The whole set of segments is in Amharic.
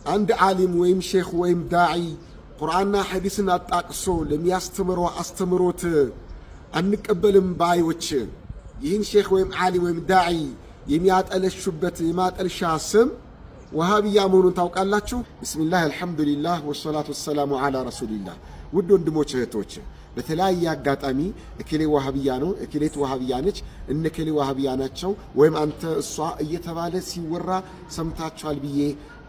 አንድ ዓሊም ወይም ሼኽ ወይም ዳዒ ቁርአንና ሐዲስን አጣቅሶ ለሚያስተምረው አስተምሮት አንቀበልም ባዮች ይህን ሼኽ ወይም ዓሊም ወይም ዳዒ የሚያጠለሹበት የማጠልሻ ስም ወሃቢያ መሆኑን ታውቃላችሁ? ቢስሚላህ አልሐምዱሊላህ ወሰላቱ ወሰላሙ ዐላ ረሱሊላህ። ውድ ወንድሞች እህቶች፣ በተለያየ አጋጣሚ እከሌ ወሃቢያ ነው፣ እከሌት ወሃቢያ ነች፣ እነከሌ ወሃቢያ ናቸው ወይም አንተ እሷ እየተባለ ሲወራ ሰምታችኋል ብዬ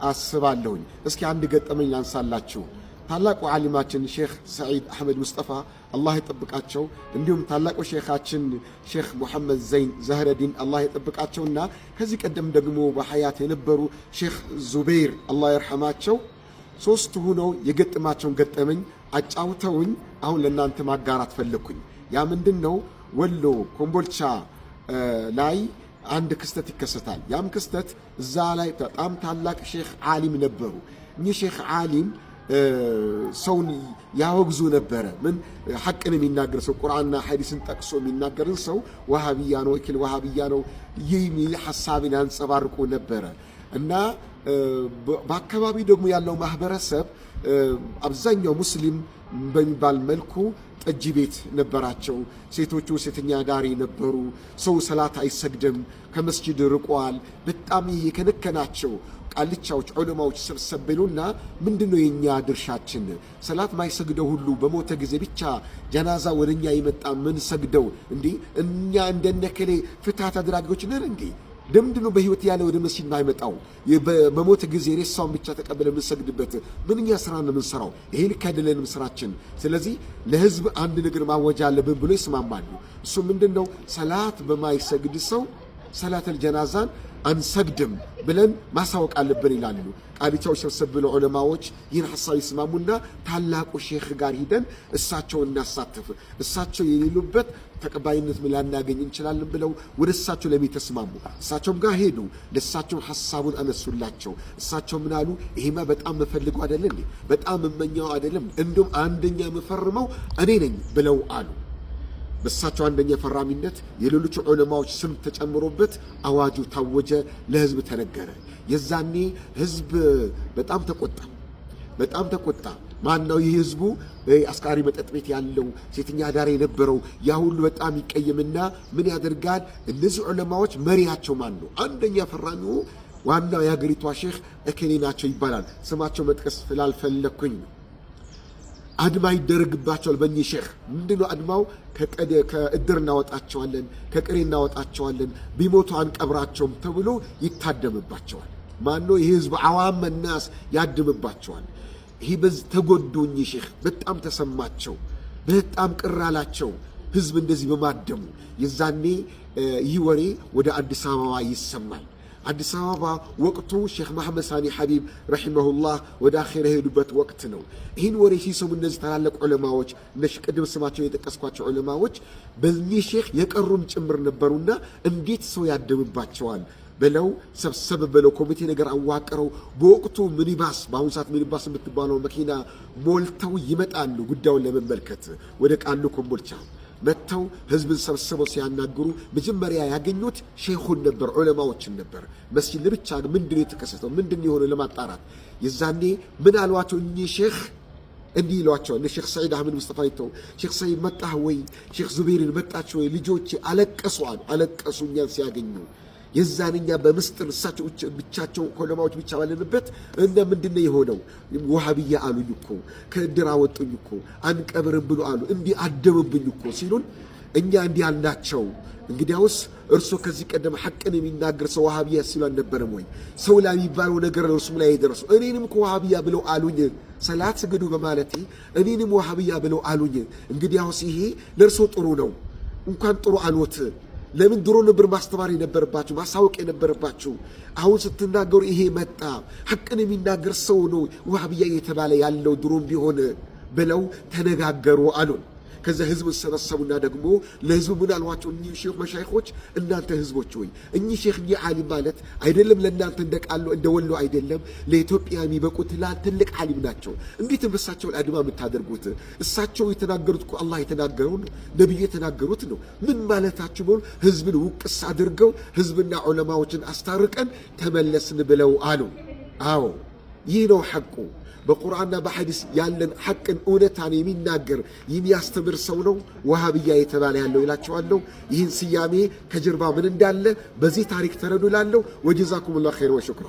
አስባለሁኝ። እስኪ አንድ ገጠመኝ ላንሳላችሁ። ታላቁ ዓሊማችን ሼኽ ሰዒድ አሕመድ ሙስጠፋ አላህ ይጠብቃቸው፣ እንዲሁም ታላቁ ሼኻችን ሼኽ ሙሐመድ ዘይን ዘህረዲን አላህ ይጠብቃቸውና ከዚህ ቀደም ደግሞ በሐያት የነበሩ ሼኽ ዙበይር አላህ ይርሐማቸው ሶስት ሆነው የገጠማቸውን ገጠመኝ አጫውተውኝ አሁን ለእናንተ ማጋራት ፈለግኩኝ። ያ ምንድን ነው? ወሎ ኮምቦልቻ ላይ አንድ ክስተት ይከሰታል። ያም ክስተት እዛ ላይ በጣም ታላቅ ሼኽ ዓሊም ነበሩ። እኚህ ሼኽ ዓሊም ሰውን ያወግዙ ነበረ። ምን ሐቅን የሚናገር ሰው ቁርአንና ሐዲስን ጠቅሶ የሚናገርን ሰው ወሃቢያ ነው እክል ወሃቢያ ነው የሚል ሐሳብን ያንጸባርቁ ነበረ እና በአካባቢ ደግሞ ያለው ማህበረሰብ አብዛኛው ሙስሊም በሚባል መልኩ ጠጅ ቤት ነበራቸው። ሴቶቹ ሴተኛ ዳሪ ነበሩ። ሰው ሰላት አይሰግድም፣ ከመስጂድ ርቋል። በጣም የከነከናቸው ቃልቻዎች ዑለማዎች ሰብሰብሉና ምንድነው የኛ ድርሻችን? ሰላት ማይሰግደው ሁሉ በሞተ ጊዜ ብቻ ጀናዛ ወደኛ ይመጣ ምን ሰግደው እንዴ? እኛ እንደነከሌ ፍትሃት አድራጊዎች ነን እንዴ? ለምንድነው በህይወት ያለ ወደ መስጂድ ማይመጣው? በሞተ ጊዜ ሬሳውን ብቻ ተቀበለ የምንሰግድበት ምንኛ ስራ ነው የምንሰራው? ይሄ ልክ አይደለንም ስራችን። ስለዚህ ለህዝብ አንድ ነገር ማወጃ አለብን ብሎ ይስማማሉ። እሱ ምንድነው? ሰላት በማይሰግድ ሰው ሰላተል ጀናዛን አንሰግድም ብለን ማሳወቅ አለብን ይላሉ። ቃልቻዎች ሰብሰብ ብለው ዑለማዎች ይህን ሐሳብ ይስማሙና ታላቁ ሼኽ ጋር ሂደን እሳቸውን እናሳትፍ፣ እሳቸው የሌሉበት ተቀባይነት ላናገኝ እንችላለን ብለው ወደ እሳቸው ለሚተስማሙ እሳቸውም ጋር ሄዱ። ለእሳቸው ሐሳቡን አነሱላቸው። እሳቸው ምን አሉ? ይሄማ በጣም መፈልገው አይደለም፣ በጣም መመኛው አይደለም፣ እንዲሁም አንደኛ መፈርመው እኔ ነኝ ብለው አሉ። በእሳቸው አንደኛ ፈራሚነት የሌሎቹ ዑለማዎች ስም ተጨምሮበት አዋጁ ታወጀ፣ ለህዝብ ተነገረ። የዛኔ ህዝብ በጣም ተቆጣ። ማን ነው ይህ ህዝቡ? አስካሪ መጠጥ ቤት ያለው ሴተኛ ዳር የነበረው ያ ሁሉ በጣም ይቀየምና ምን ያደርጋል? እነዚህ ዑለማዎች መሪያቸው ማን ነው? አንደኛ ፈራሚው ዋናው የሀገሪቷ ሼኽ እከሌ ናቸው ይባላል። ስማቸው መጥቀስ ስላልፈለኩኝ ነው። አድማ ይደረግባቸዋል በእኚህ ሼኽ። ምንድነው አድማው? ከእድር እናወጣቸዋለን፣ ከቅሬ እናወጣቸዋለን፣ ቢሞቱ አንቀብራቸውም ተብሎ ይታደምባቸዋል። ማነው? ይህ ህዝብ አዋም ናስ ያድምባቸዋል። ይህ በዚህ ተጎዱ። እኚህ ሼኽ በጣም ተሰማቸው፣ በጣም ቅር አላቸው ህዝብ እንደዚህ በማደሙ። የዛኔ ይህ ወሬ ወደ አዲስ አበባ ይሰማል። አዲስ አበባ ወቅቱ ሼኽ መሐመድ ሳኒ ሐቢብ ረሒመሁላህ ወደ አኼራ የሄዱበት ወቅት ነው። ይህን ወሬ ሲሰሙ እነዚህ ታላላቅ ዑለማዎች ቅድም ስማቸው የጠቀስኳቸው ዑለማዎች በዚህ ሼኽ የቀሩም ጭምር ነበሩና እንዴት ሰው ያደምባቸዋል ብለው ሰብሰብ ብለው ኮሚቴ ነገር አዋቅረው በወቅቱ ሚኒባስ፣ በአሁኑ ሰዓት ሚኒባስ የምትባለው መኪና ሞልተው ይመጣሉ ጉዳዩን ለመመልከት ወደ ቃሉ ኮምቦልቻ መጥተው ህዝብን ሰብስበው ሲያናግሩ መጀመሪያ ያገኙት ሼኹን ነበር፣ ዑለማዎችን ነበር። መስጂድ ለብቻ ምንድነው የተከሰተው ምንድነው የሆነው ለማጣራት የዛኔ ምን አሏቸው? እኚህ ሼኽ እንዲህ ይሏቸዋል። ሼኽ ሰዒድ አሕመድ ሙስጠፋ ይተው ሼኽ ሰዒድ መጣህ ወይ? ሼኽ ዙበይርን መጣችሁ ወይ? ልጆቼ አለቀሱ እኛን ሲያገኙ። የዛንኛ በምስጥር እሳቸው ብቻቸው ዑለማዎች ብቻ ባለንበት እና ምንድነው የሆነው? ወሃቢያ አሉኝ እኮ፣ ከእድር አወጡኝ እኮ፣ አንቀብርም ብሎ አሉ፣ እንዲህ አደምብኝ እኮ ሲሉን እኛ እንዲህ አልናቸው። እንግዲያውስ እርሶ ከዚህ ቀደም ሐቅን የሚናገር ሰው ወሃቢያ ሲሉ አልነበረም ወይ? ሰው ላይ የሚባለው ነገር እርሱም ላይ የደረሱ እኔንም እኮ ወሃቢያ ብለው አሉኝ። ሰላት ስገዱ በማለቴ እኔንም ወሃቢያ ብለው አሉኝ። እንግዲያውስ ይሄ ለእርሶ ጥሩ ነው። እንኳን ጥሩ አልወት። ለምን ድሮ ነበር ማስተማር የነበረባችሁ ማሳወቅ የነበረባችሁ? አሁን ስትናገሩ ይሄ መጣ። ሐቅን የሚናገር ሰው ነው ወሃቢያ የተባለ ያለው ድሮም ቢሆን ብለው ተነጋገሩ አሉን። ከዛ ህዝብ ሰበሰቡና ደግሞ ለህዝቡ ምን አልዋቸው? እኚህ ሼኽ መሻይኾች እናንተ ህዝቦች ሆይ እኚህ ሼኽ እኚህ ዓሊም ማለት አይደለም ለእናንተ እንደቃሉ እንደ ወሎ አይደለም ለኢትዮጵያ የሚበቁት ትልቅ ዓሊም ናቸው። እንዴት በሳቸው አድማ የምታደርጉት? እሳቸው የተናገሩት እኮ አላህ የተናገረው ነው፣ ነብዩ የተናገሩት ነው። ምን ማለታችሁ ነው? ህዝብን ውቅስ አድርገው ህዝብና ዑለማዎችን አስታርቀን ተመለስን ብለው አሉ። አዎ ይህ ነው ሐቁ። በቁርአንና በሐዲስ ያለን ሐቅን እውነታን የሚናገር የሚያስተምር ሰው ነው ወሃብያ የተባለ ያለው ይላቸዋለሁ። ይህን ስያሜ ከጀርባ ምን እንዳለ በዚህ ታሪክ ተረዱ እላለሁ። ወጀዛኩሙላሁ ኸይር ወሽክራ